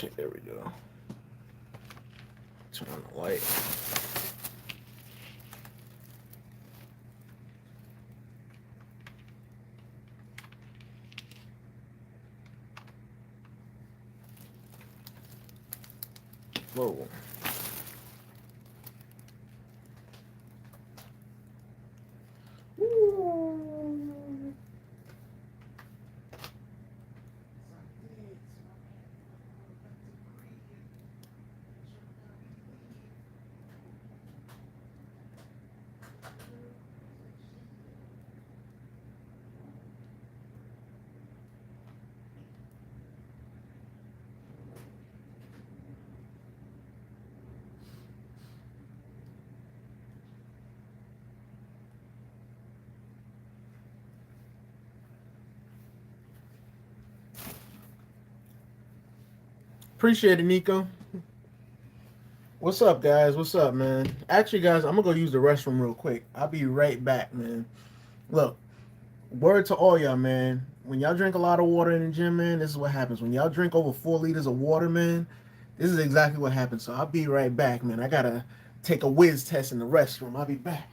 Okay, there we go. Turn on the light. Whoa. Ooh. Appreciate it, Nico. What's up, guys? What's up, man? Actually, guys, I'm gonna go use the restroom real quick. I'll be right back, man. Look, word to all y'all, man. When y'all drink a lot of water in the gym, man, this is what happens. When y'all drink over 4 liters of water, man, this is exactly what happens. So I'll be right back, man. I gotta take a whiz test in the restroom. I'll be back.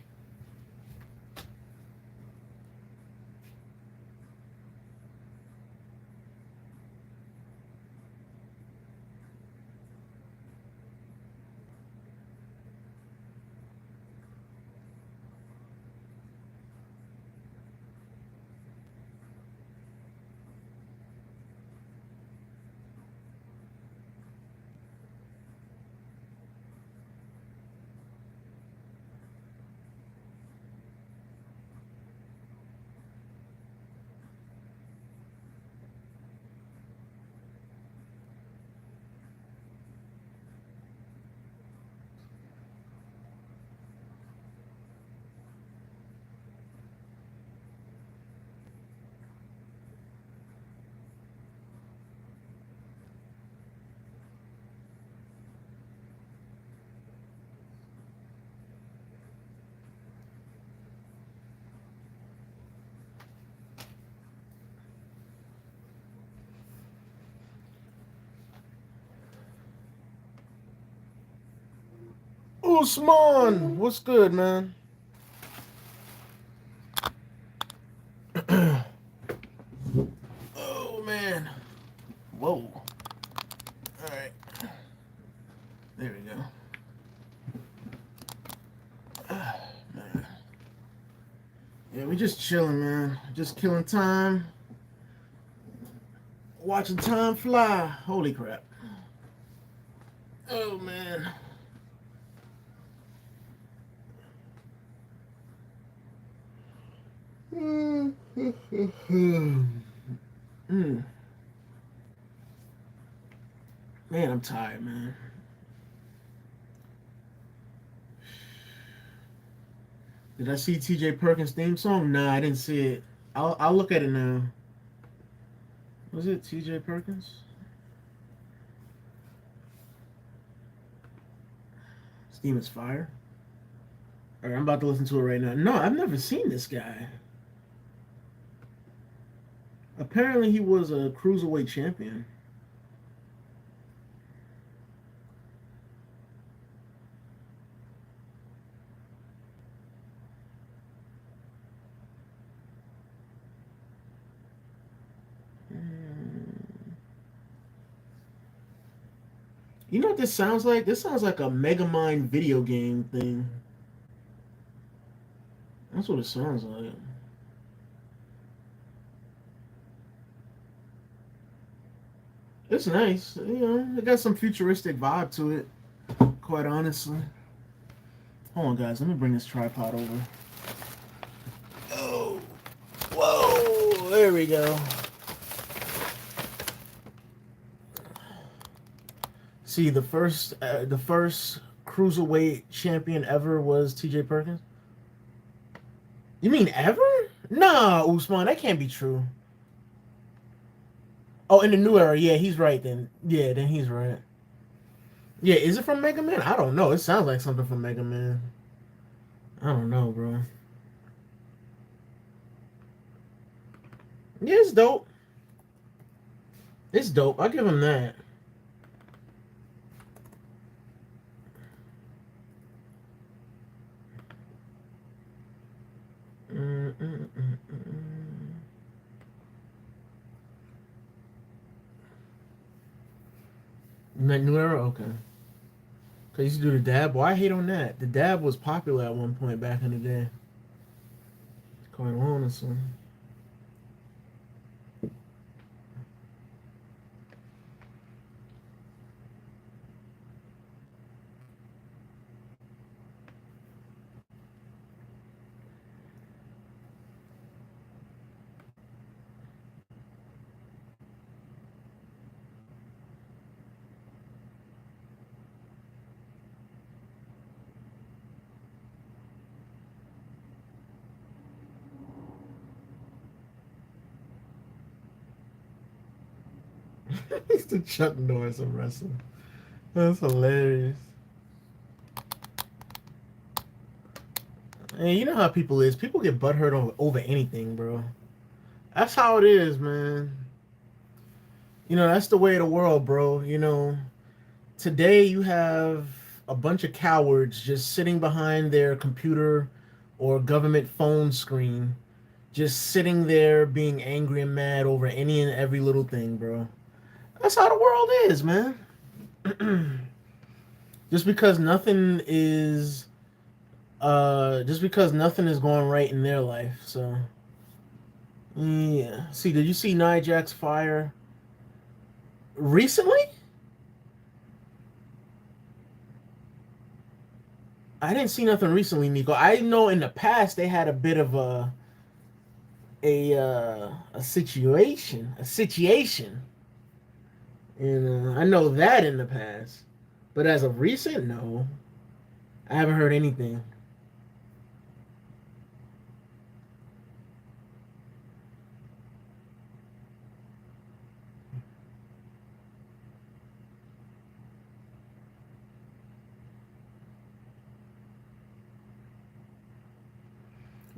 Usman, what's good, man? Oh man. Whoa. All right. There we go. Man. Yeah, we just chilling, man. Just killing time. Watching time fly. Holy crap. Oh man. Mm. Man, I'm tired, man. Did I see TJ Perkins theme song? Nah, I didn't see it. I'll look at it now. Was it TJ Perkins? Steam is fire. Alright, I'm about to listen to it right now. No, I've never seen this guy. Apparently, he was a cruiserweight champion. You know what this sounds like? This sounds like a Megamind video game thing. That's what it sounds like. It's nice. You know, it got some futuristic vibe to it, quite honestly. Hold on, guys. Let me bring this tripod over. Oh, whoa. There we go. See, the first cruiserweight champion ever was T.J. Perkins. You mean ever? Nah, Usman, that can't be true. Oh, in the new era, yeah, he's right then. Yeah, then he's right. Yeah, is it from Mega Man? I don't know. It sounds like something from Mega Man. I don't know, bro. Yeah, it's dope. It's dope. I'll give him that. New Era, okay. Cause I used to do the dab. Why I hate on that? The dab was popular at one point back in the day. Quite honestly. He's the Chuck Norris of wrestling. That's hilarious. And you know how people is. People get butthurt over anything, bro. That's how it is, man. You know, that's the way of the world, bro. You know, today you have a bunch of cowards just sitting behind their computer or government phone screen, just sitting there being angry and mad over any and every little thing, bro. That's how the world is, man. just because nothing is just because nothing is going right in their life. So yeah. See, did you see Nia Jax fire recently? I didn't see nothing recently, Nico. I know in the past they had a bit of a situation, and I know that in the past. But as of recent, no, I haven't heard anything.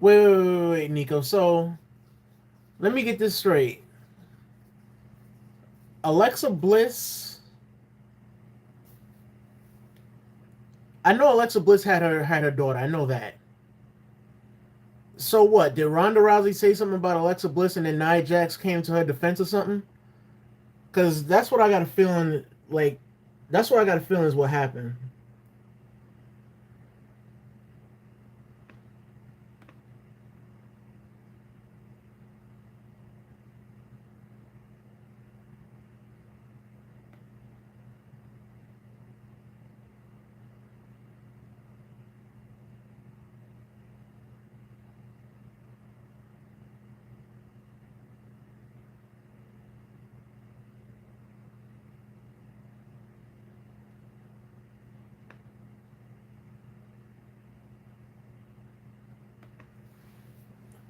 Wait, Nico. So let me get this straight. Alexa Bliss. I know Alexa Bliss had her daughter. I know that. So what? Did Ronda Rousey say something about Alexa Bliss and then Nia Jax came to her defense or something? Because that's what I got a feeling. Like, that's what I got a feeling is what happened.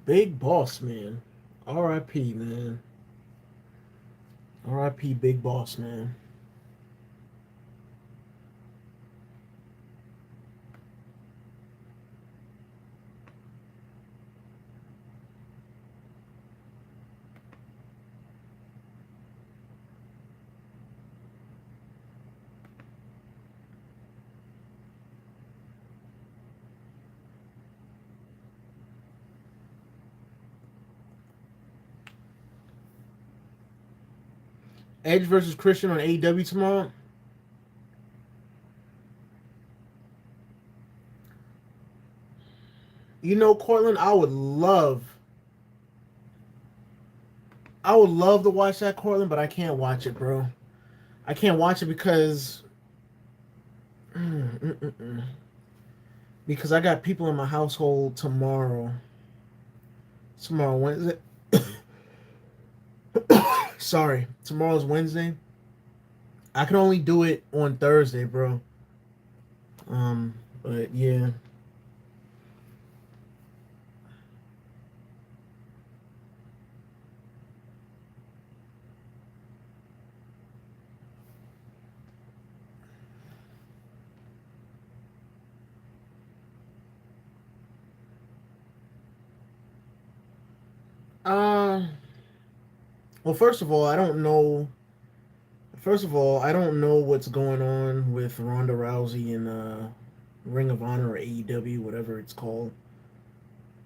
Big Boss Man. R.I.P. man. R.I.P. Big Boss Man. Edge versus Christian on AEW tomorrow. You know, Cortland, I would love to watch that, Cortland, but I can't watch it, bro. I can't watch it because I got people in my household tomorrow. Tomorrow Wednesday. Sorry, tomorrow's Wednesday. I can only do it on Thursday, bro. But yeah. Uh, well, first of all, I don't know. First of all, I don't know what's going on with Ronda Rousey and Ring of Honor or AEW, whatever it's called.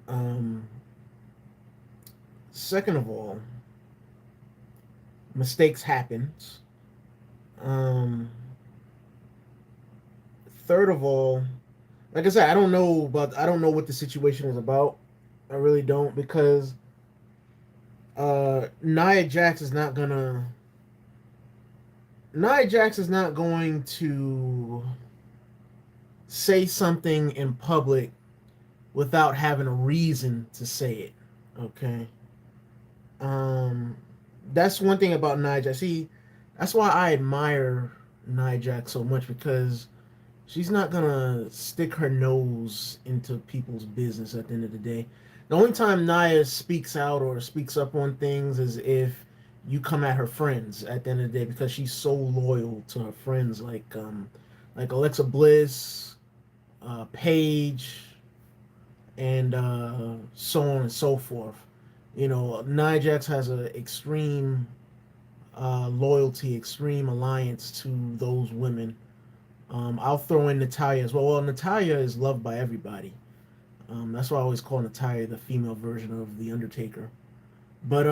Um, Second of all, mistakes happens. Um, Third of all, like I said, I don't know what the situation is about. I really don't because Nia Jax is not gonna Nia Jax is not going to say something in public without having a reason to say it. Okay. Um, that's one thing about Nia Jax. See, that's why I admire Nia Jax so much because she's not gonna stick her nose into people's business at the end of the day. The only time Nia speaks out or speaks up on things is if you come at her friends at the end of the day because she's so loyal to her friends like Alexa Bliss, Paige, and so on and so forth. You know, Nia Jax has an extreme loyalty, extreme alliance to those women. I'll throw in Natalia as well. Well, Natalia is loved by everybody. That's why I always call Natalia the female version of the Undertaker. But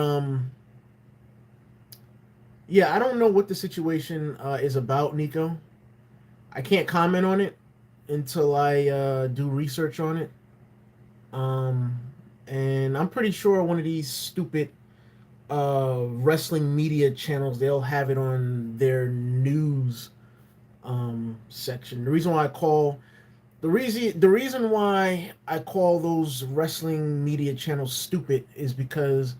yeah, I don't know what the situation is about, Nico. I can't comment on it until I do research on it. Um, and I'm pretty sure one of these stupid wrestling media channels they'll have it on their news section. The reason why I call those wrestling media channels stupid is because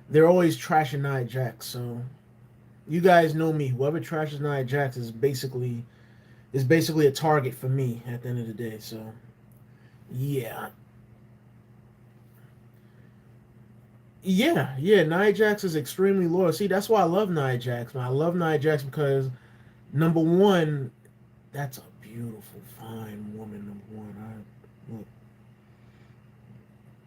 they're always trashing Nia Jax. So you guys know me. Whoever trashes Nia Jax is basically a target for me at the end of the day. So yeah, yeah. Nia Jax is extremely loyal. See, that's why I love Nia Jax. Man. I love Nia Jax because number one, that's a beautiful, fine woman. Number one, look,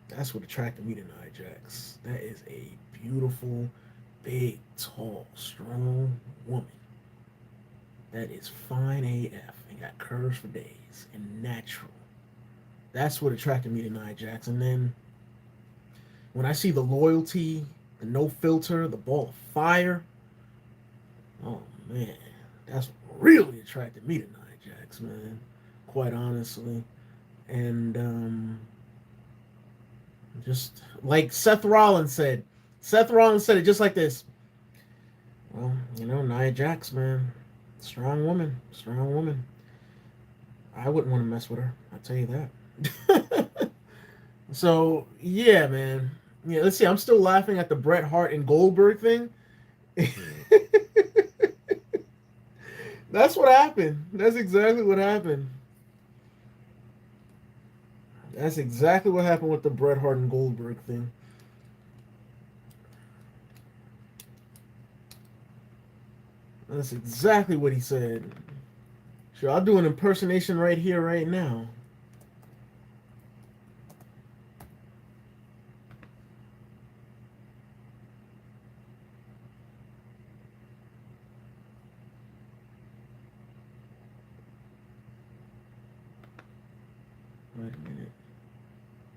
that's what attracted me to Nia Jax. That is a beautiful, big, tall, strong woman. That is fine AF and got curves for days and natural. That's what attracted me to Nia Jax. And then when I see the loyalty, the no filter, the ball of fire, oh man, that's what really attracted me to Nia Jax, man. Quite honestly. And just like Seth Rollins said it just like this. Well, you know, Nia Jax, man, strong woman, strong woman. I wouldn't want to mess with her. I'll tell you that. So yeah, man. Yeah, let's see. I'm still laughing at the Bret Hart and Goldberg thing. That's what happened. That's exactly what happened. That's exactly what happened with the Bret Hart and Goldberg thing. That's exactly what he said. Sure, I'll do an impersonation right here, right now. Wait a minute.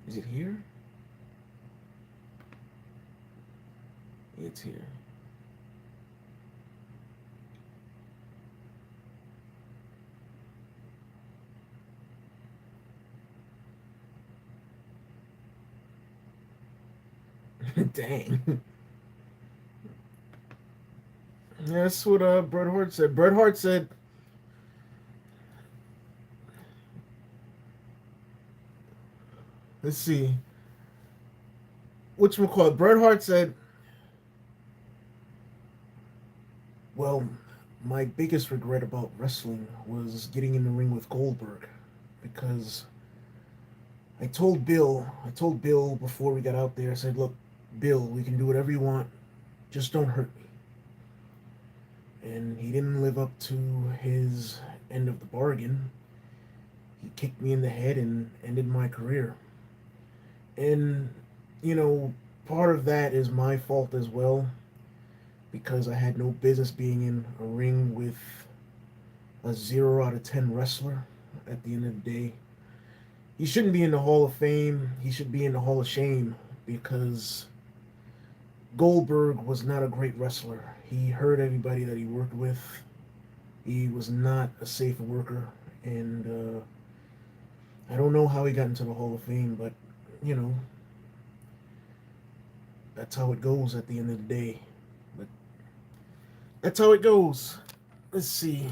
Is it here? It's here. Dang. That's what Bret Hart said. Bret Hart said, let's see. Whatchamacallit? Bret Hart said, well, my biggest regret about wrestling was getting in the ring with Goldberg because I told Bill before we got out there, I said, look, Bill, we can do whatever you want, just don't hurt me. And he didn't live up to his end of the bargain. He kicked me in the head and ended my career. And, you know, part of that is my fault as well because I had no business being in a ring with a 0 out of 10 wrestler at the end of the day. He shouldn't be in the Hall of Fame. He should be in the Hall of Shame because Goldberg was not a great wrestler. He hurt everybody that he worked with. He was not a safe worker, and I don't know how he got into the Hall of Fame, but you know that's how it goes at the end of the day. But that's how it goes. Let's see.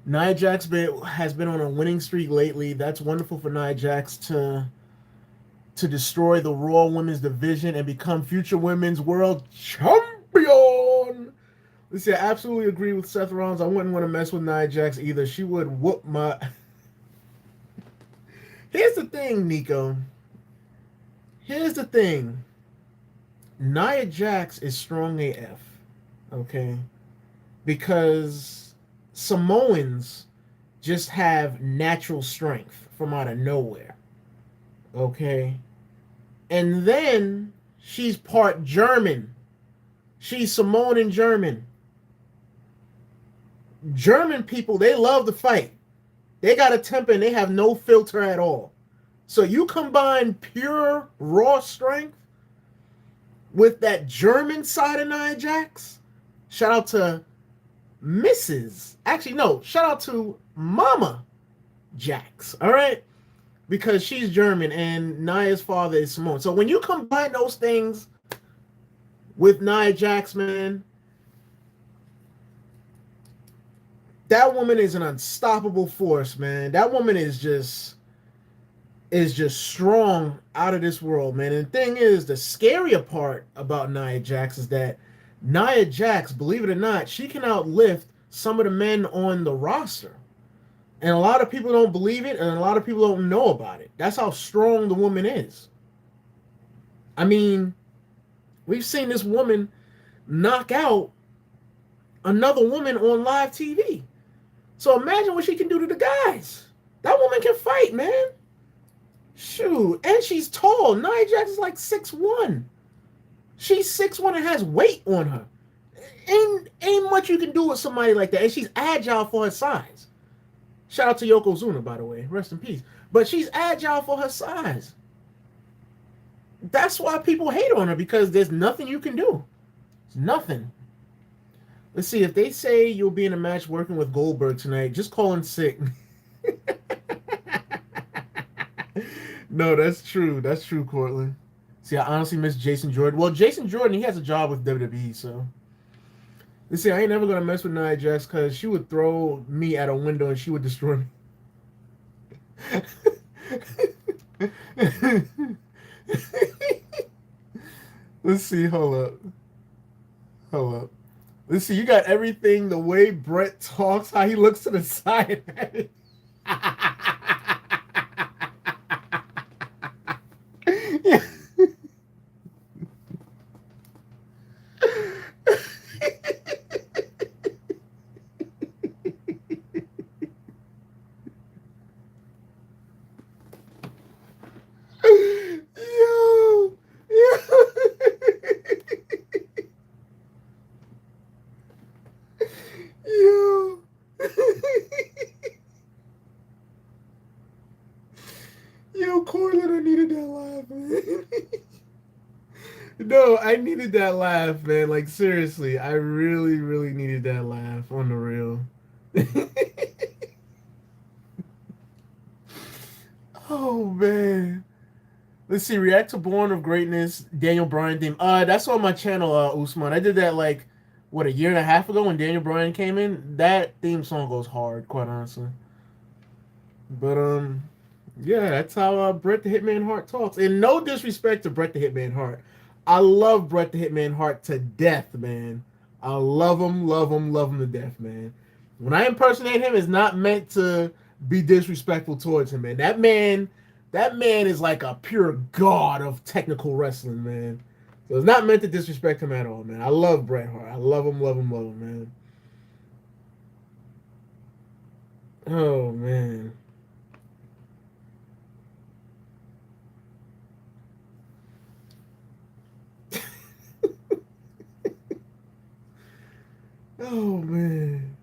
Nia Jax has been on a winning streak lately. That's wonderful for Nia Jax to destroy the Raw Women's Division and become future Women's World Champion. Let's see, I absolutely agree with Seth Rollins. I wouldn't want to mess with Nia Jax either. She would whoop my. Here's the thing, Nico. Here's the thing. Nia Jax is strong AF. Okay? Because Samoans just have natural strength from out of nowhere. Okay? And then she's part German. She's Samoan and German. German people, they love to fight. They got a temper and they have no filter at all. So you combine pure raw strength with that German side of Nia Jax. Shout out to Mrs. Actually, no, shout out to Mama Jax. All right? Because she's German and Nia's father is Samoan. So when you combine those things with Nia Jax, man, that woman is an unstoppable force, man. That woman is just strong out of this world, man. And the thing is, the scarier part about Nia Jax is that Nia Jax, believe it or not, she can outlift some of the men on the roster. And a lot of people don't believe it, and a lot of people don't know about it. That's how strong the woman is. I mean, we've seen this woman knock out another woman on live TV. So imagine what she can do to the guys. That woman can fight, man. Shoot. And she's tall. Nia Jax is like 6'1". She's 6'1" and has weight on her. Ain't much you can do with somebody like that. And she's agile for her size. Shout out to Yokozuna, by the way. Rest in peace. But she's agile for her size. That's why people hate on her, because there's nothing you can do. It's nothing. Let's see. If they say you'll be in a match working with Goldberg tonight, just call in sick. No, that's true. That's true, Cortland. See, I honestly miss Jason Jordan. Well, Jason Jordan, he has a job with WWE, so. Let's see, I ain't never going to mess with Nia Jax because she would throw me at a window and she would destroy me. Let's see, hold up. Hold up. Let's see, you got everything, the way Brett talks, how he looks to the side. Yeah. Yo, yo. Yo. Yo, Cortland, I needed that laugh, man. No, I needed that laugh, man. Like, seriously, I really, really needed that laugh on the real. Oh, man. Let's see. React to Born of Greatness, Daniel Bryan theme. That's on my channel, Usman. I did that, like, what, a year and a half ago when Daniel Bryan came in? That theme song goes hard, quite honestly. But, yeah, that's how Bret the Hitman Hart talks. And no disrespect to Bret the Hitman Hart. I love Bret the Hitman Hart to death, man. I love him, love him, love him to death, man. When I impersonate him, it's not meant to be disrespectful towards him, man. That man is like a pure god of technical wrestling, man. So it's not meant to disrespect him at all, man. I love Bret Hart. I love him, love him, love him, man. Oh, man. Oh, man.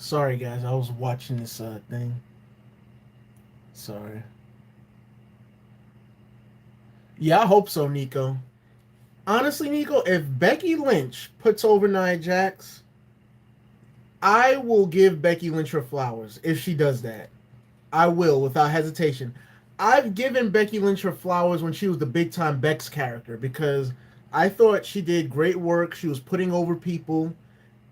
Sorry, guys. I was watching this thing. Sorry. Yeah, I hope so, Nico. Honestly, Nico, if Becky Lynch puts over Nia Jax, I will give Becky Lynch her flowers if she does that. I will, without hesitation. I've given Becky Lynch her flowers when she was the big time Bex character because I thought she did great work. She was putting over people.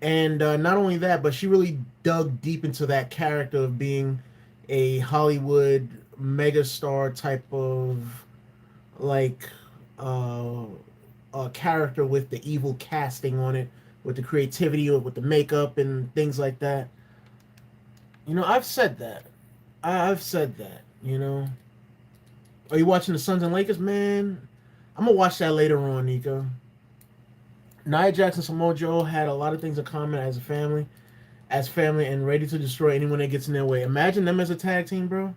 And not only that, but she really dug deep into that character of being a Hollywood megastar type of like uh, a character with the evil casting on it, with the creativity, with the makeup and things like that. I've said that. I've said that. Are you watching the Suns and Lakers, man? I'm gonna watch that later on, Nico. Nia Jackson, Samoa Joe had a lot of things in common as family, and ready to destroy anyone that gets in their way. Imagine them as a tag team, bro.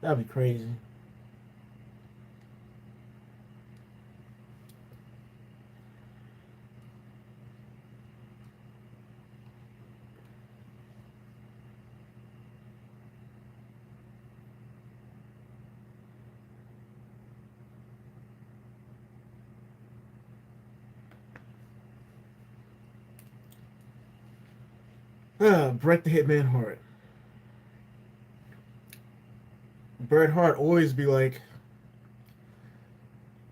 That'd be crazy. Bret the Hitman Hart. Bret Hart always be like,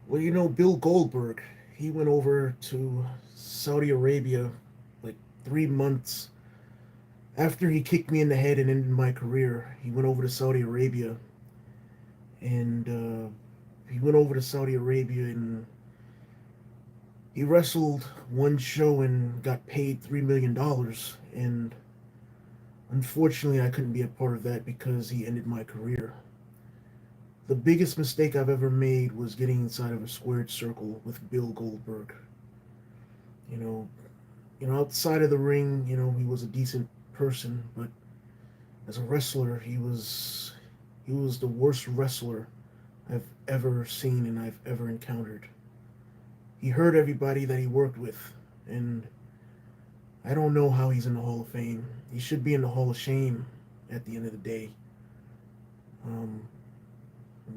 well, Bill Goldberg. He went over to Saudi Arabia like 3 months after he kicked me in the head and ended my career. He went over to Saudi Arabia, and he went over to Saudi Arabia and he wrestled one show and got paid $3 million. And unfortunately, I couldn't be a part of that because he ended my career. The biggest mistake I've ever made was getting inside of a squared circle with Bill Goldberg. You know, outside of the ring, he was a decent person, but as a wrestler, he was the worst wrestler I've ever seen and I've ever encountered. He hurt everybody that he worked with, and I don't know how he's in the Hall of Fame. He should be in the Hall of Shame at the end of the day. Um,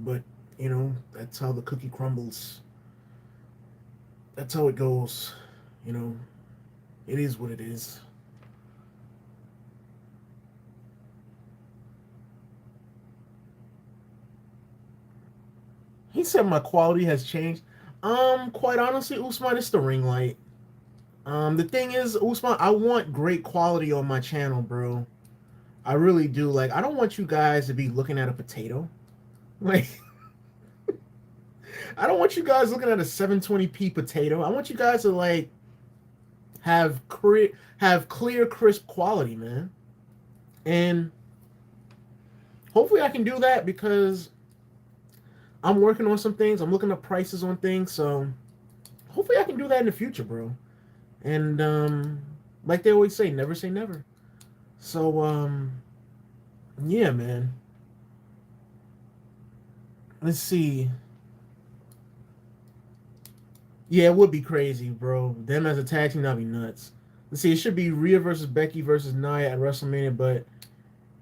but that's how the cookie crumbles. That's how it goes. You know, it is what it is. He said my quality has changed. Quite honestly, Usman, it's the ring light. The thing is, Usman, I want great quality on my channel, bro. I really do. Like, I don't want you guys to be looking at a potato. Like, I don't want you guys looking at a 720p potato. I want you guys to like have clear, crisp quality, man. And hopefully, I can do that because I'm working on some things. I'm looking up prices on things, so hopefully, I can do that in the future, bro. And like they always say, never say never. So yeah, man. Let's see. Yeah, it would be crazy, bro. Them as a tag team, that'd be nuts. Let's see. It should be Rhea versus Becky versus Nia at WrestleMania, but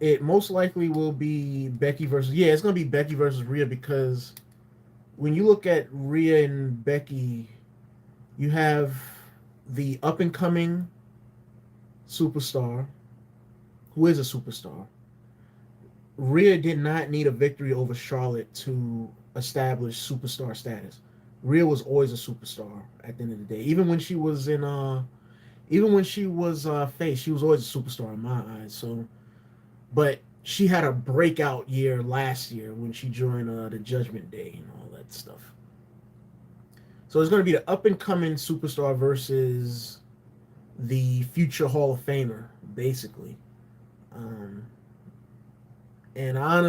it most likely will be Becky versus. Yeah, it's gonna be Becky versus Rhea because when you look at Rhea and Becky, you have the up and coming superstar who is a superstar. Rhea did not need a victory over Charlotte to establish superstar status. Rhea was always a superstar at the end of the day. Even when she was face, she was always a superstar in my eyes. So, but she had a breakout year last year when she joined the Judgment Day and all that stuff. So it's going to be the up and coming superstar versus the future Hall of Famer, basically. Um, and I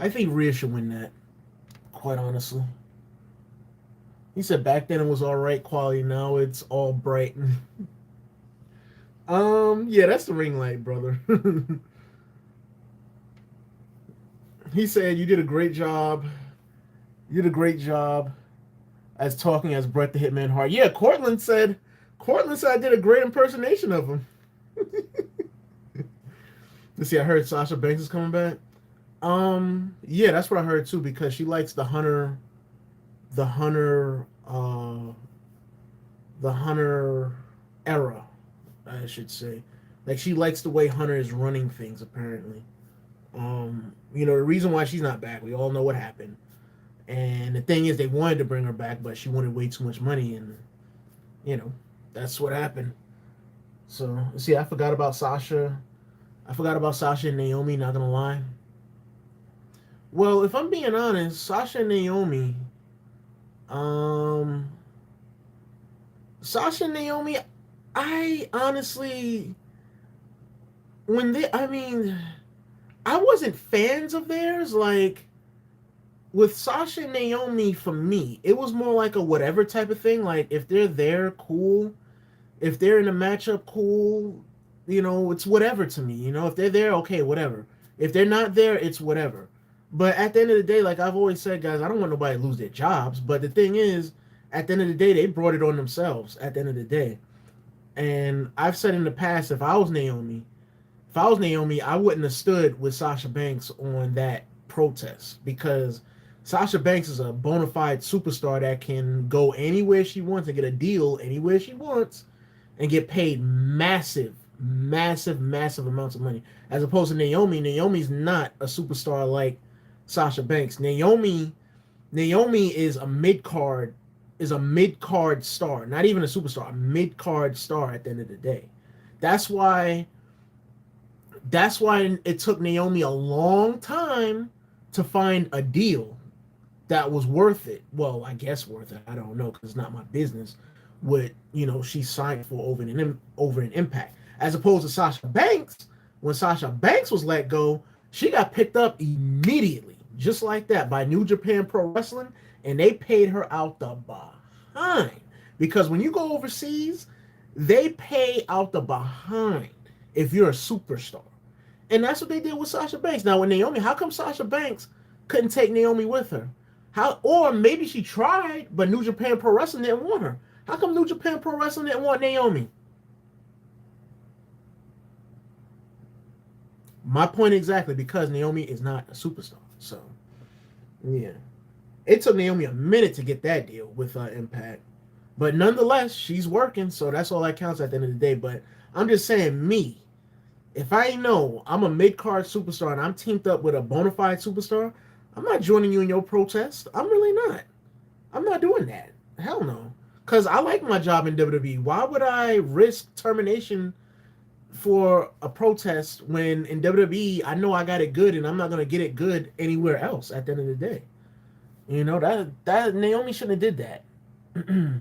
think Rhea should win that. Quite honestly, he said back then it was all right quality. Now it's all bright. Yeah, that's the ring light, brother. He said you did a great job You did a great job as talking as Bret the Hitman Hart. Yeah, Cortland said I did a great impersonation of him. Let's see, I heard Sasha Banks is coming back. Yeah, that's what I heard too because she likes the Hunter, the Hunter era, I should say. Like she likes the way Hunter is running things. Apparently, the reason why she's not back, we all know what happened. And the thing is, they wanted to bring her back, but she wanted way too much money, and you know, that's what happened. So, see, I forgot about Sasha. I forgot about Sasha and Naomi. Not gonna lie. Well, if I'm being honest, Sasha and Naomi, um, Sasha and Naomi, I honestly, I mean, I wasn't fans of theirs. Like with Sasha and Naomi, for me, it was more like a whatever type of thing. Like if they're there, cool. If they're in a matchup, cool. It's whatever to me. If they're there, okay, whatever. If they're not there, it's whatever. But at the end of the day, like I've always said, guys, I don't want nobody to lose their jobs. But the thing is, at the end of the day, they brought it on themselves at the end of the day. And I've said in the past, if I was Naomi, I wouldn't have stood with Sasha Banks on that protest because Sasha Banks is a bona fide superstar that can go anywhere she wants and get a deal anywhere she wants and get paid massive, massive, massive amounts of money. As opposed to Naomi, Naomi's not a superstar like Sasha Banks. Naomi is a mid card star, not even a superstar, a mid card star at the end of the day. That's why that's why it took Naomi a long time to find a deal that was worth it. Well, I guess worth it. I don't know because it's not my business. What she signed for over an Impact, as opposed to Sasha Banks. When Sasha Banks was let go, she got picked up immediately, just like that, by New Japan Pro Wrestling, and they paid her out the behind. Because when you go overseas, they pay out the behind if you're a superstar. And that's what they did with Sasha Banks. Now with Naomi, how come Sasha Banks couldn't take Naomi with her? Or maybe she tried, but New Japan Pro Wrestling didn't want her. How come New Japan Pro Wrestling didn't want Naomi? My point exactly, because Naomi is not a superstar. So, yeah. It took Naomi a minute to get that deal with Impact. But nonetheless, she's working, so that's all that counts at the end of the day. But I'm just saying, if I know I'm a mid-card superstar and I'm teamed up with a bona fide superstar, I'm not joining you in your protest. I'm really not. I'm not doing that. Hell no. Because I like my job in WWE. Why would I risk termination for a protest when in WWE I know I got it good and I'm not going to get it good anywhere else at the end of the day? That Naomi shouldn't have did that. And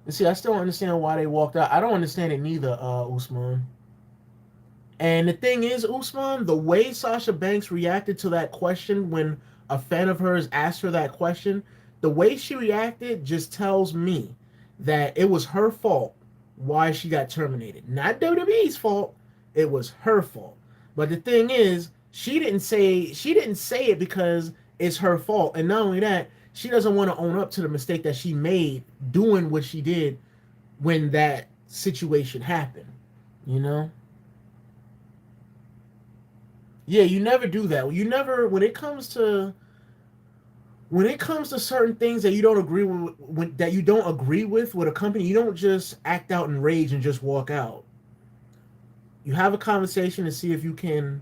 see, I still don't understand why they walked out. I don't understand it neither, Usman. And the thing is, Usman, the way Sasha Banks reacted to that question when a fan of hers asked her that question, the way she reacted just tells me that it was her fault why she got terminated. Not WWE's fault. It was her fault. But the thing is, she didn't say it because it's her fault. And not only that, she doesn't want to own up to the mistake that she made doing what she did when that situation happened. Yeah, you never do that. You never when it comes to certain things that you don't agree with a company, you don't just act out in rage and just walk out. You have a conversation to see if you can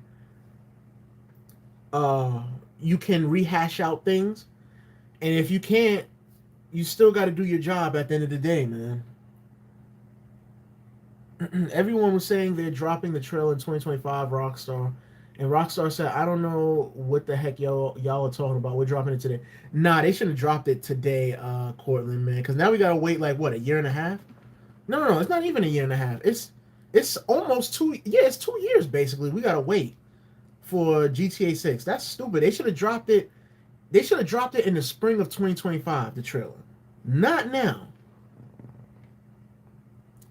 rehash out things, and if you can't, you still got to do your job at the end of the day, man. Everyone was saying they're dropping the trailer in 2025 Rockstar. And Rockstar said, I don't know what the heck y'all are talking about. We're dropping it today. Nah, they should have dropped it today, Cortland, man. Because now we got to wait, like, what, a year and a half? No, it's not even a year and a half. It's almost 2, yeah, it's 2 years, basically. We got to wait for GTA 6. That's stupid. They should have dropped it. They should have dropped it in the spring of 2025, the trailer. Not now.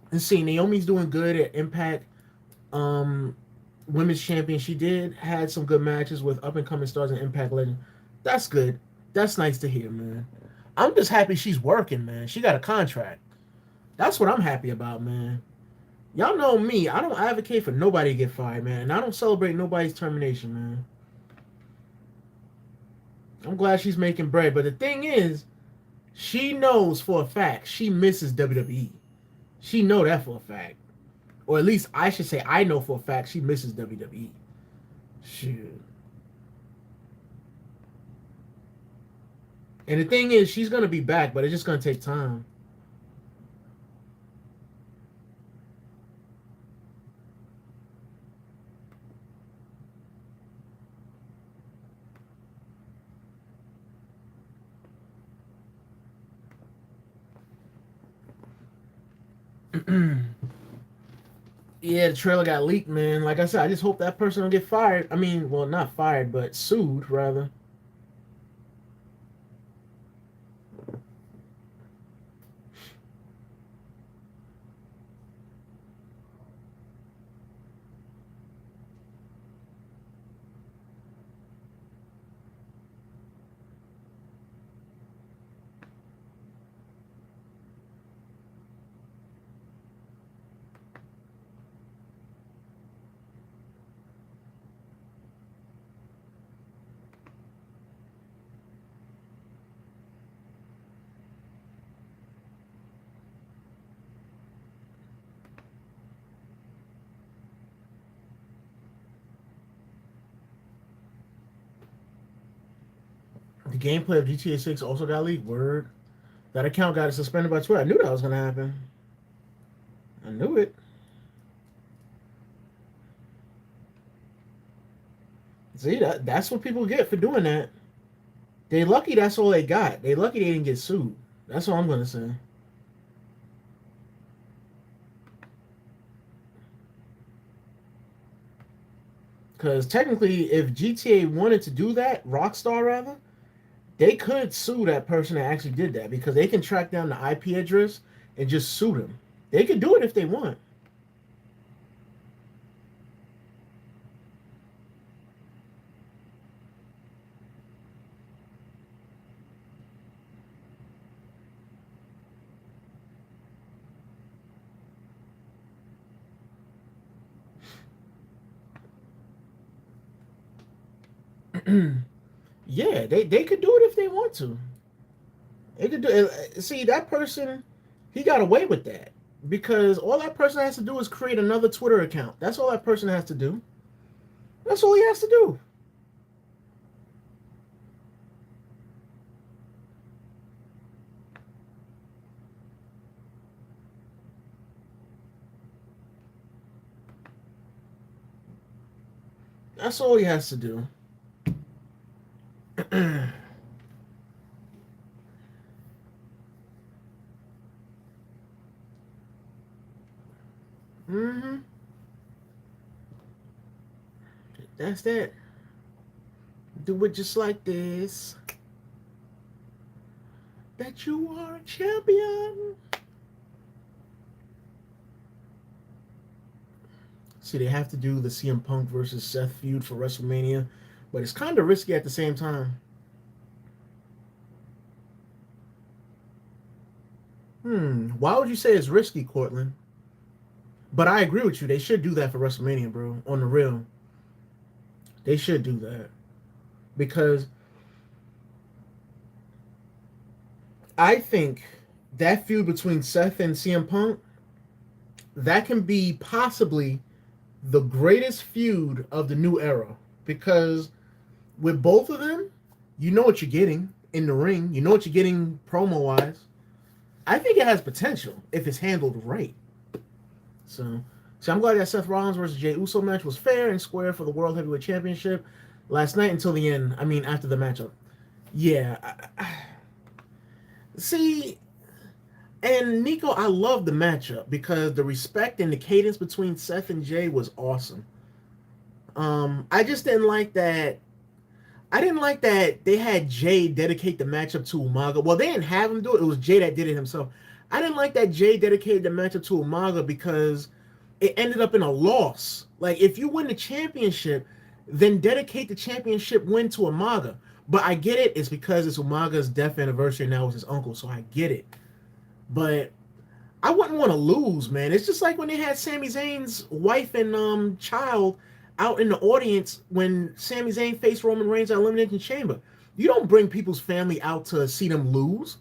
And see, Naomi's doing good at Impact. women's champion. She had some good matches with up and coming stars and Impact Legend. That's good. That's nice to hear, man. I'm just happy she's working, man. She got a contract. That's what I'm happy about, man. Y'all know me. I don't advocate for nobody to get fired, man. And I don't celebrate nobody's termination, man. I'm glad she's making bread. But the thing is, she knows for a fact she misses WWE. She know that for a fact. Or at least I should say I know for a fact she misses WWE. Shoot. And the thing is, she's gonna be back, but it's just gonna take time. Yeah, the trailer got leaked, man. Like I said, I just hope that person don't get fired. I mean, well, not fired, but sued rather. The gameplay of GTA 6 also got leaked. Word. That account got suspended by Twitter. I knew that was gonna happen. I knew it. See, that's what people get for doing that. They lucky that's all they got. They lucky they didn't get sued. That's all I'm gonna say. Because technically, if GTA wanted to do that, Rockstar rather, they could sue that person that actually did that because they can track down the IP address and just sue them. They could do it if they want. Yeah, they could do it if they want to. They could do it. See, that person, he got away with that because all that person has to do is create another Twitter account. That's all that person has to do. That's all he has to do. That's all he has to do. Mm-hmm. That's that. Do it just like this. That you are a champion. See, they have to do the CM Punk versus Seth feud for WrestleMania, but it's kind of risky at the same time. Why would you say it's risky, Cortland? But I agree with you. They should do that for WrestleMania, bro. On the real, they should do that because I think that feud between Seth and CM Punk that can be possibly the greatest feud of the new era because with both of them, you know what you're getting in the ring. You know what you're getting promo wise. I think it has potential if it's handled right. So I'm glad that Seth Rollins versus Jey Uso match was fair and square for the World Heavyweight Championship last night until the end. I mean, after the matchup. Yeah. See, and Nico, I love the matchup because the respect and the cadence between Seth and Jey was awesome. I just didn't like that. I didn't like that they had Jey dedicate the matchup to Umaga. Well, they didn't have him do it. It was Jey that did it himself. I didn't like that Jey dedicated the matchup to Umaga because it ended up in a loss. Like, if you win the championship, then dedicate the championship win to Umaga. But I get it. It's because it's Umaga's death anniversary now with his uncle, so I get it. But I wouldn't want to lose, man. It's just like when they had Sami Zayn's wife and child out in the audience when Sami Zayn faced Roman Reigns at Elimination Chamber. You don't bring people's family out to see them lose.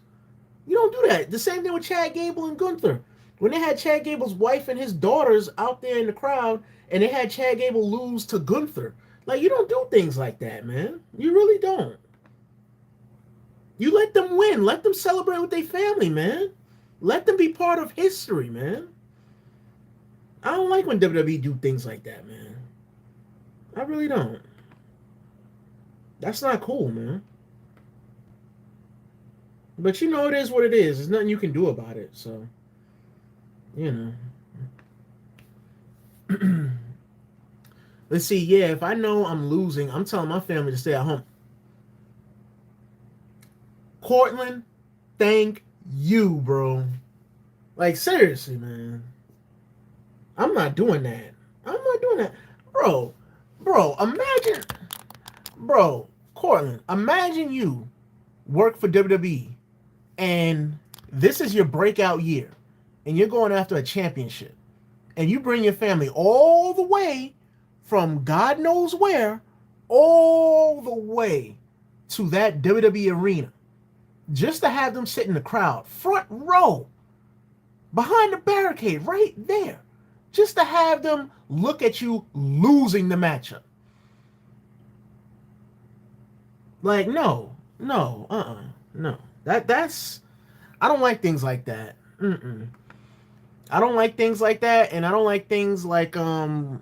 You don't do that. The same thing with Chad Gable and Gunther. When they had Chad Gable's wife and his daughters out there in the crowd, and they had Chad Gable lose to Gunther, like, you don't do things like that, man. You really don't. You let them win. Let them celebrate with their family, man. Let them be part of history, man. I don't like when WWE do things like that, man. I really don't. That's not cool, man. But you know, it is what it is. There's nothing you can do about it. So, you know. Let's see. Yeah, if I know I'm losing, I'm telling my family to stay at home. Cortland, thank you, bro. Like, seriously, man. I'm not doing that. I'm not doing that. Bro, imagine, Cortland, imagine you work for WWE and this is your breakout year and you're going after a championship and you bring your family all the way from God knows where, all the way to that WWE arena just to have them sit in the crowd, front row, behind the barricade, right there, just to have them look at you losing the matchup. Like, no. No. That's I don't like things like that. I don't like things like that, and I don't like things like when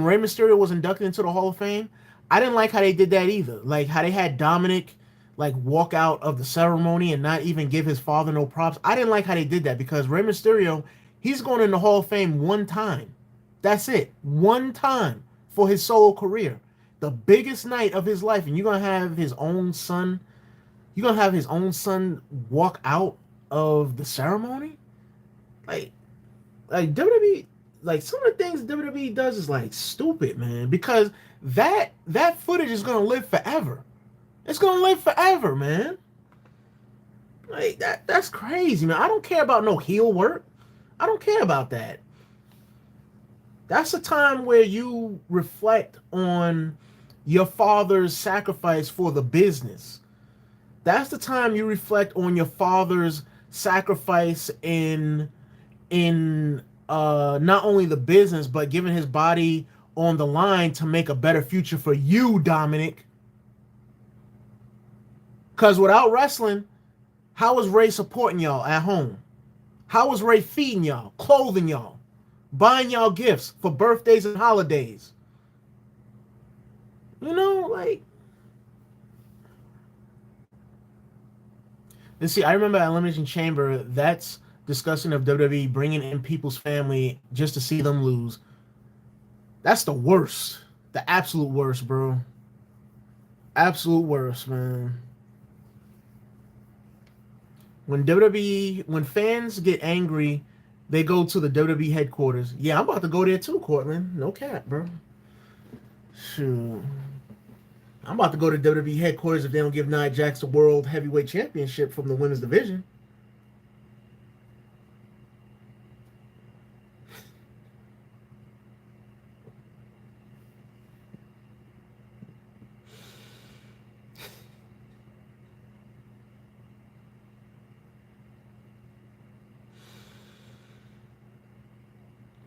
Rey Mysterio was inducted into the Hall of Fame. I didn't like how they did that either. Like how they had Dominic like walk out of the ceremony and not even give his father no props. I didn't like how they did that because Rey Mysterio, he's going in the Hall of Fame one time. That's it. One time for his solo career. The biggest night of his life, and you're gonna have his own son. You're gonna have his own son walk out of the ceremony? Like WWE, like some of the things WWE does is like stupid, man. Because that footage is gonna live forever. It's gonna live forever, man. Like that's crazy, man. I don't care about no heel work. I don't care about that. That's a time where you reflect on your father's sacrifice for the business. That's the time you reflect on your father's sacrifice in not only the business but giving his body on the line to make a better future for you, Dominic. Because without wrestling, how was Ray supporting y'all at home? How was Ray feeding y'all, clothing y'all, buying y'all gifts for birthdays and holidays? You know, like. And see, I remember at Elimination Chamber, that's discussion of WWE bringing in people's family just to see them lose. That's the worst. The absolute worst, bro. Absolute worst, man. When WWE, when fans get angry, they go to the WWE headquarters. Yeah, I'm about to go there too, Cortland. No cap, bro. Shoot. I'm about to go to WWE headquarters if they don't give Nia Jax the World Heavyweight Championship from the women's division.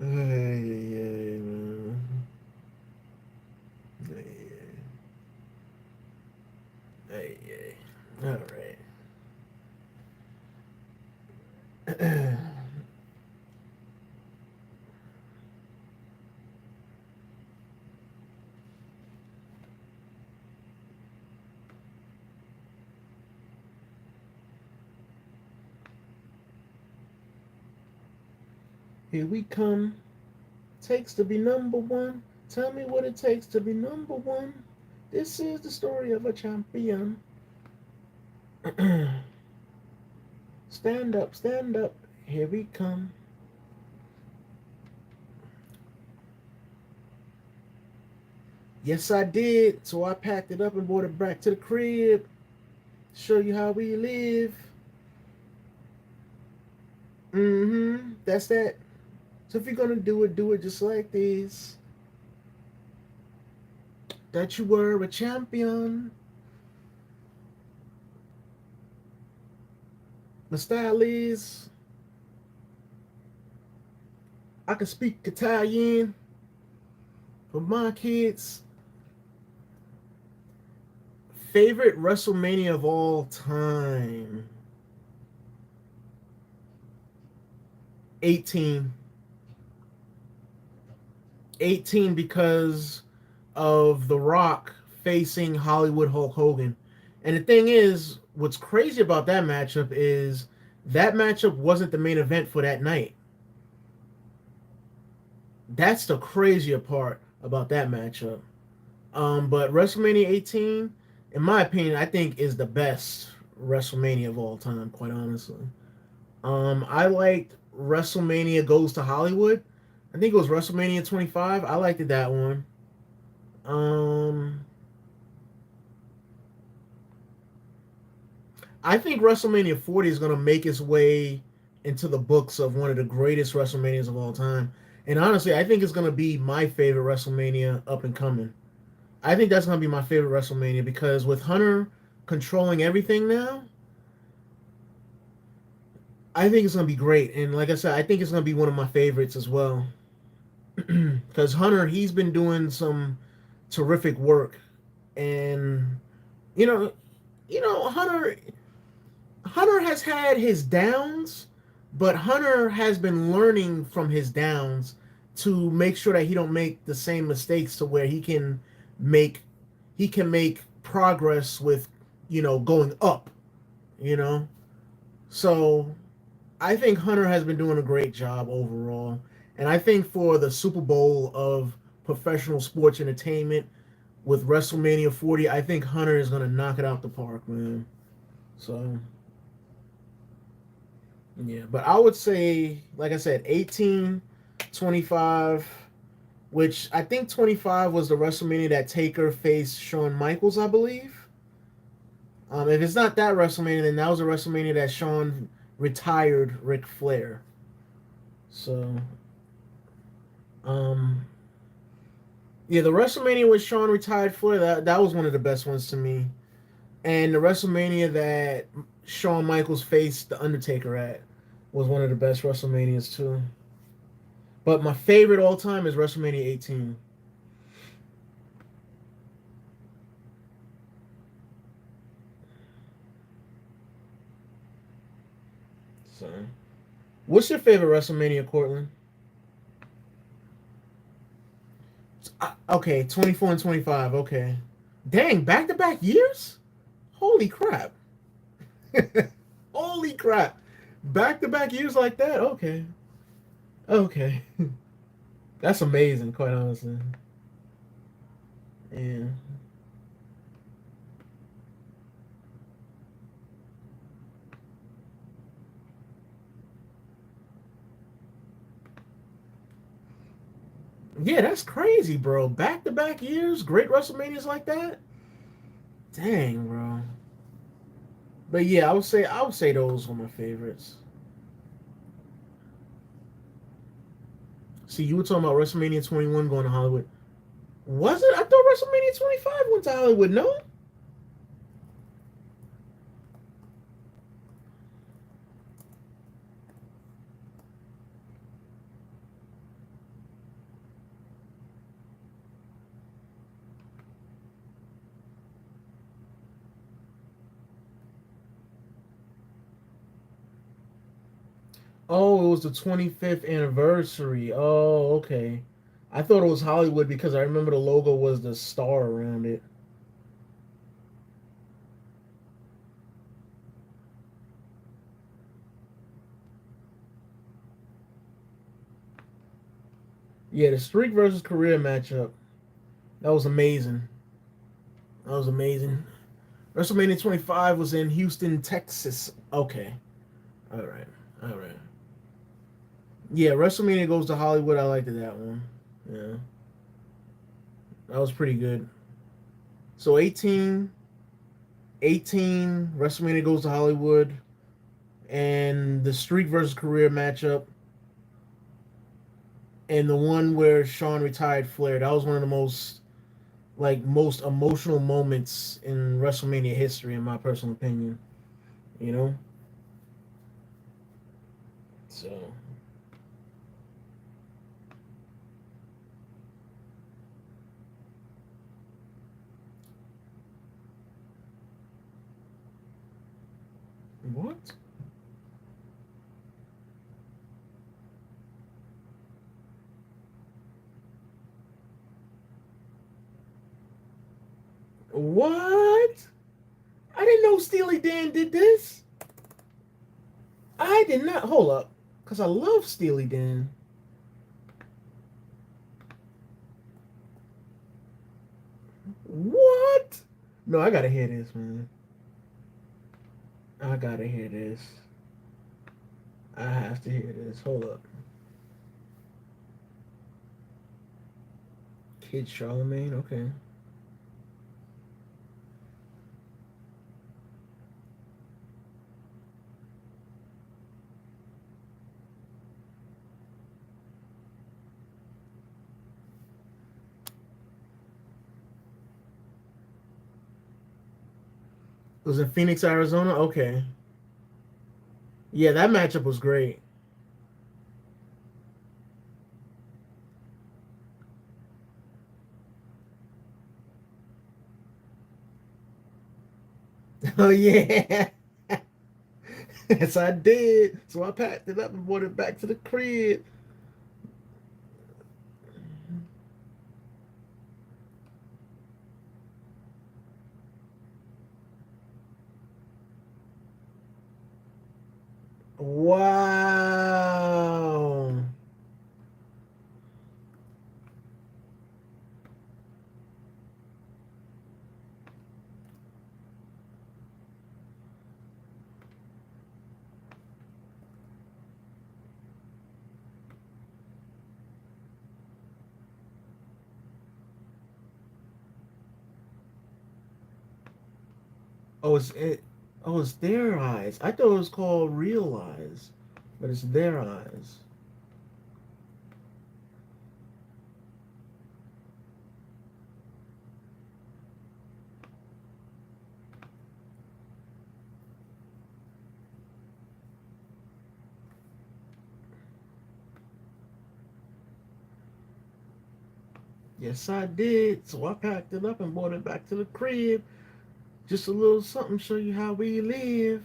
Hey, man. Hey. All right. Here we come. Takes to be number one. Tell me what it takes to be number one. This is the story of a champion. Stand up, stand up. Here we come. Yes, I did. So I packed it up and brought it back to the crib. Show you how we live. That's that. So if you're gonna do it just like this. That you were a champion. The style is I can speak Italian for my kids. Favorite WrestleMania of all time. 18. 18 because of The Rock facing Hollywood Hulk Hogan. And the thing is, what's crazy about that matchup is that matchup wasn't the main event for that night. That's the crazier part about that matchup. But WrestleMania 18, in my opinion, I think is the best WrestleMania of all time, quite honestly. I liked WrestleMania Goes to Hollywood. I think it was WrestleMania 25. I liked it, that one. Um, I think WrestleMania 40 is going to make its way into the books of one of the greatest WrestleManias of all time. And honestly, I think it's going to be my favorite WrestleMania up and coming. I think that's going to be my favorite WrestleMania because with Hunter controlling everything now, I think it's going to be great. And like I said, I think it's going to be one of my favorites as well. Because Hunter, he's been doing some terrific work. And, you know, Hunter has had his downs, but Hunter has been learning from his downs to make sure that he don't make the same mistakes to where make he can make progress with, going up, you know. So I think Hunter has been doing a great job overall. And I think for the Super Bowl of professional sports entertainment with WrestleMania 40, I think Hunter is going to knock it out the park, man. So yeah, but I would say, like I said, 18, 25, which I think 25 was the WrestleMania that Taker faced Shawn Michaels, I believe. If it's not that WrestleMania, then that was a WrestleMania that Shawn retired Ric Flair. So, um, yeah, the WrestleMania with Shawn retired Flair, that was one of the best ones to me. And the WrestleMania that Shawn Michaels faced The Undertaker at was one of the best WrestleManias too. But my favorite all time is WrestleMania 18. So, what's your favorite WrestleMania, Cortland? Okay, 24 and 25. Okay. Dang, back to back years? Holy crap. Holy crap. Back to back years like that? Okay. Okay. That's amazing, quite honestly. Yeah. Yeah, that's crazy, bro. Back to back years, great WrestleManias like that? Dang, bro. But yeah, I would say those were my favorites. See, you were talking about WrestleMania 21 going to Hollywood. Was it? I thought WrestleMania 25 went to Hollywood. No. Oh, it was the 25th anniversary. Oh, okay. I thought it was Hollywood because I remember the logo was the star around it. Yeah, the Streak versus Career matchup. That was amazing. That was amazing. WrestleMania 25 was in Houston, Texas. Okay. All right. All right. Yeah, WrestleMania goes to Hollywood. I liked that one. Yeah. That was pretty good. So 18, WrestleMania goes to Hollywood, and the Streak versus Career matchup, and the one where Shawn retired Flair. That was one of the most emotional moments in WrestleMania history, in my personal opinion. You know, so what? What? I didn't know Steely Dan did this. I did not. Hold up, because I love Steely Dan. What? No, I gotta hear this, man. I gotta hear this. I have to hear this. Hold up. Kid Charlemagne. Okay. It was in Phoenix, Arizona. Okay. Yeah, that matchup was great. Oh yeah. Yes, I did. So I packed it up and brought it back to the crib. Wow. Oh, it's their eyes. I thought it was called Real Eyes, but it's their eyes. Yes, I did. So I packed it up and brought it back to the crib. Just a little something, show you how we live.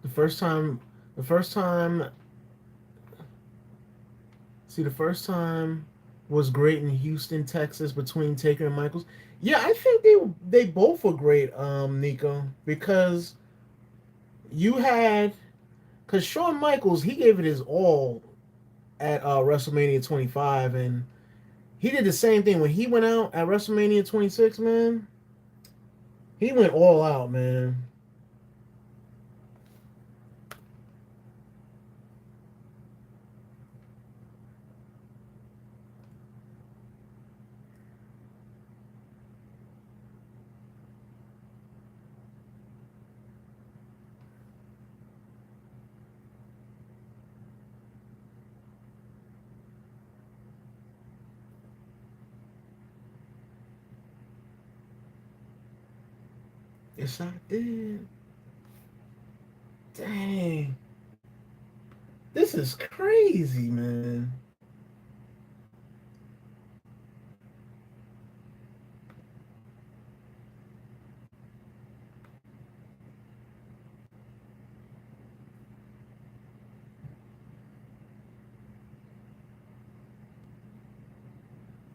The first time, the first time, the first time was great in Houston, Texas, between Taker and Michaels. Yeah, I think they both were great, Nico, because you had because Shawn Michaels he gave it his all at WrestleMania 25, and he did the same thing when he went out at WrestleMania 26. Man, he went all out, man. Yes, I did. Dang, this is crazy, man.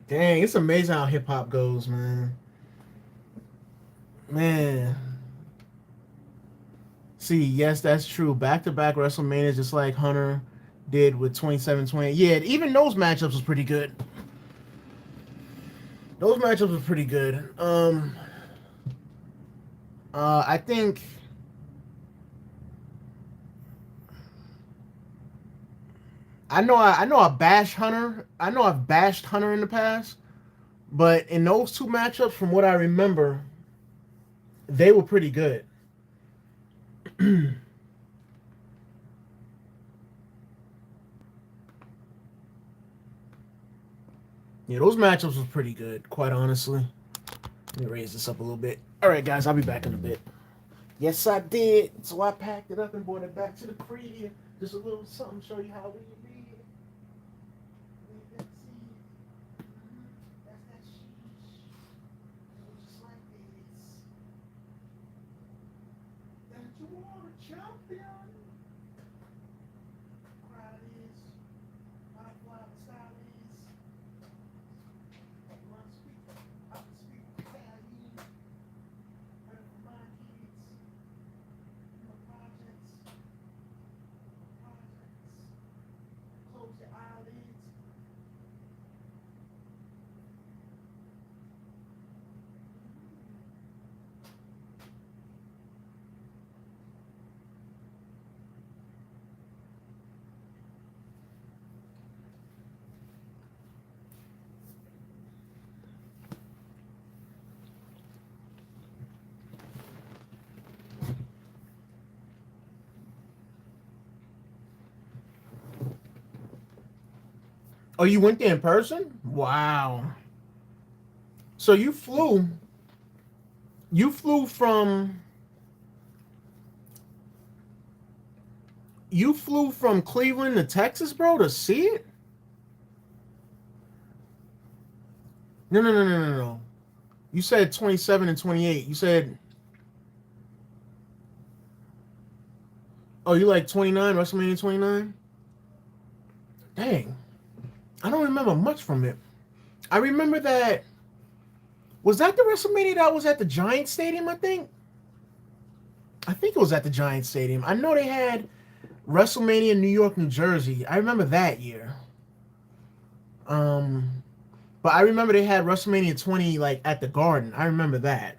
Dang, it's amazing how hip hop goes, man. Man, see, yes, that's true. Back to back WrestleMania, just like Hunter did with 27, 20. Yeah, even those matchups was pretty good. Those matchups were pretty good. I think I know I bash Hunter. I know I've bashed Hunter in the past, but in those two matchups, from what I remember, they were pretty good. Yeah, those matchups was pretty good, quite honestly. Let me raise this up a little bit. All right, guys, I'll be back in a bit. Yes, I did. So I packed it up and brought it back to the crib. Just a little something to show you how we read it. That's that sheesh. Just like this. That you want a champion. Crowd is. My fly style is. My speak. I can speak Italian. Better for my kids. My projects. Close your eyelids. Oh, you went there in person? Wow. So you flew from Cleveland to Texas, bro, to see it? No, no, no, no, no, no. You said 27 and 28. You said, oh, you like 29, WrestleMania 29? Dang. I don't remember much from it. I remember that. Was that the WrestleMania that was at the Giant Stadium, I think? I think it was at the Giant Stadium. I know they had WrestleMania in New York, New Jersey. I remember that year. Um, but I remember they had WrestleMania 20 like at the Garden. I remember that.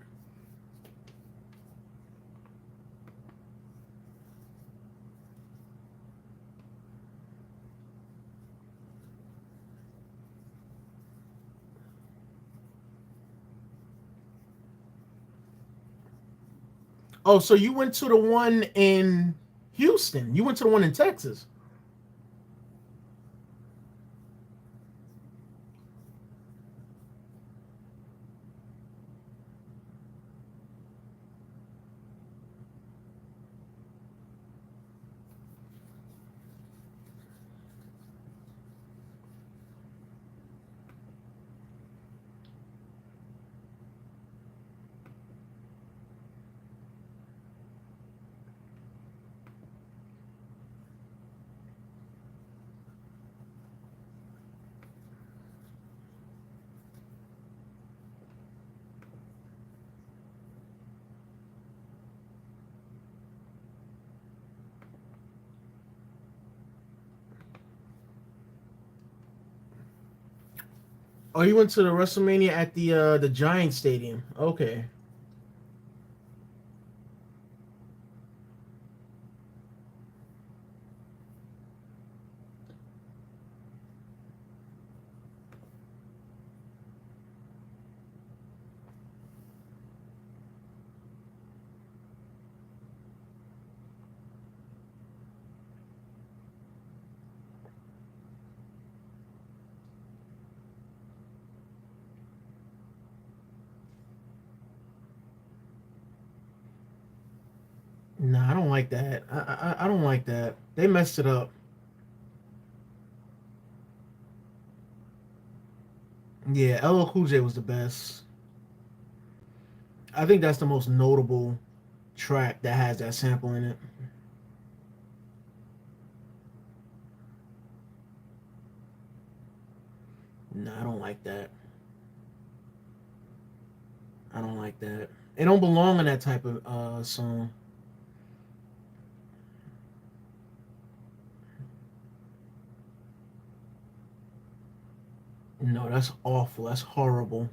Oh, so you went to the one in Houston. You went to the one in Texas. Oh, you went to the WrestleMania at the Giant Stadium. Okay. Nah, I don't like that. I don't like that. They messed it up. Yeah, LL Cool J was the best. I think that's the most notable track that has that sample in it. Nah, I don't like that. I don't like that. It don't belong in that type of song. No, that's awful. That's horrible.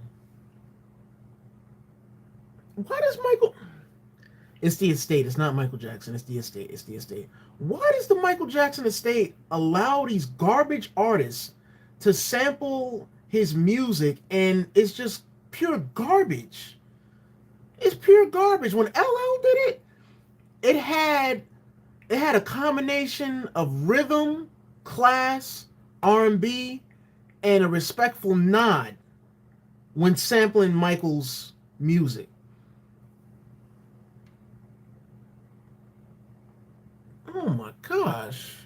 Why does Michael? It's the estate. It's not Michael Jackson. It's the estate. It's the estate. Why does the Michael Jackson estate allow these garbage artists to sample his music and it's just pure garbage? It's pure garbage. When LL did it, it had it had a combination of rhythm, class, R&B, and a respectful nod when sampling Michael's music. Oh my gosh.